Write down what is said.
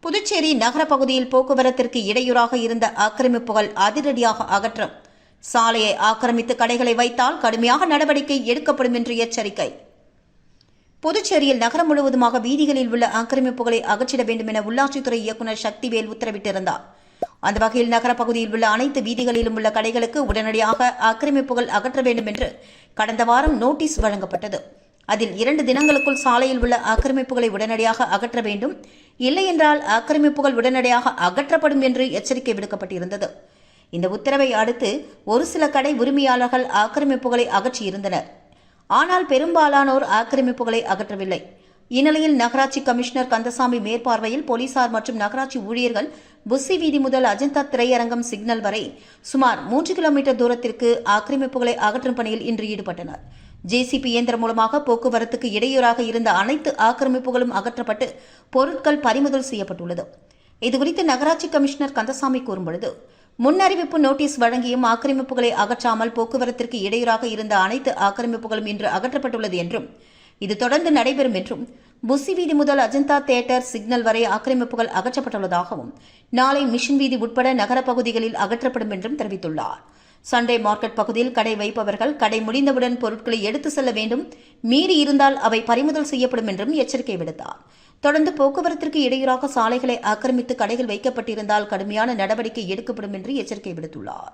புதுச்சேரி நகர பகுதியில் போக்குவரத்திற்கு இடையூறாக இருந்த ஆக்கிரமிப்புகள் அதிரடியாக அகற்றும். சாலையை ஆக்கிரமித்து கடைகளை வைத்தால் கடுமையாக நடவடிக்கை எடுக்கப்படும் என்று எச்சரிக்கை. புதுச்சேரியில் நகரம் முழுவதுமாக வீதிகளில் உள்ள ஆக்கிரமிப்புகளை அகற்றிட வேண்டும் என உள்ளாட்சித்துறை இயக்குநர் சக்திவேல் உத்தரவிட்டிருந்தார். அந்த வகையில் நகர பகுதியில் உள்ள அனைத்து வீதிகளிலும் உள்ள கடைகளுக்கு உடனடியாக ஆக்கிரமிப்புகள் அகற்ற வேண்டும் என்று கடந்த வாரம் நோட்டீஸ் வழங்கப்பட்டது. அதில் 2 தினங்களுக்குள் சாலையில் உள்ள ஆக்கிரமிப்புகளை உடனடியாக அகற்ற வேண்டும், இல்லையென்றால் ஆக்கிரமிப்புகள் உடனடியாக அகற்றப்படும் என்று எச்சரிக்கை விடுக்கப்பட்டிருந்தது. இந்த உத்தரவை அடுத்து ஒரு சில கடை உரிமையாளர்கள் ஆக்கிரமிப்புகளை அகற்றியிருந்தனர். ஆனால் பெரும்பாலானோர் ஆக்கிரமிப்புகளை அகற்றவில்லை. இந்நிலையில் நகராட்சி கமிஷனர் கந்தசாமி மேற்பார்வையில் போலீசார் மற்றும் நகராட்சி ஊழியர்கள் புஸ்ஸி வீதி முதல் அஜந்தா திரையரங்கம் சிக்னல் வரை சுமார் 3 கிலோமீட்டர் தூரத்திற்கு ஆக்கிரமிப்புகளை அகற்றும் பணியில் இன்று ஈடுபட்டனர். ஜேசிபி இயந்திரம் மூலமாக போக்குவரத்துக்கு இடையூறாக இருந்த அனைத்து ஆக்கிரமிப்புகளும் அகற்றப்பட்டு பொருட்கள் பறிமுதல் செய்யப்பட்டுள்ளது. இதுகுறித்து நகராட்சி கமிஷனர் கந்தசாமி கூறும்பொழுது, முன்னறிவிப்பு நோட்டீஸ் வழங்கியும் ஆக்கிரமிப்புகளை அகற்றாமல் போக்குவரத்திற்கு இடையூறாக இருந்த அனைத்து ஆக்கிரமிப்புகளும் இன்று அகற்றப்பட்டுள்ளது என்றும், இது தொடர்ந்து நடைபெறும் என்றும், புஸ்ஸி வீதி முதல் அஜந்தா தியேட்டர் சிக்னல் வரை ஆக்கிரமிப்புகள் அகற்றப்பட்டுள்ளதாகவும், நாளை மிஷின் வீதி உட்பட நகர பகுதிகளில் அகற்றப்படும் என்றும் தெரிவித்துள்ளார். சண்டே மார்க்கெட் பகுதியில் கடை வைப்பவர்கள் கடை முடிந்தவுடன் பொருட்களை எடுத்து செல்ல வேண்டும், மீறி இருந்தால் அவை பறிமுதல் செய்யப்படும் என்றும் எச்சரிக்கை விடுத்தார். தொடர்ந்து போக்குவரத்திற்கு இடையூறாக சாலைகளை ஆக்கிரமித்து கடைகள் வைக்கப்பட்டிருந்தால் கடுமையான நடவடிக்கை எடுக்கப்படும் என்று எச்சரிக்கை விடுத்துள்ளார்.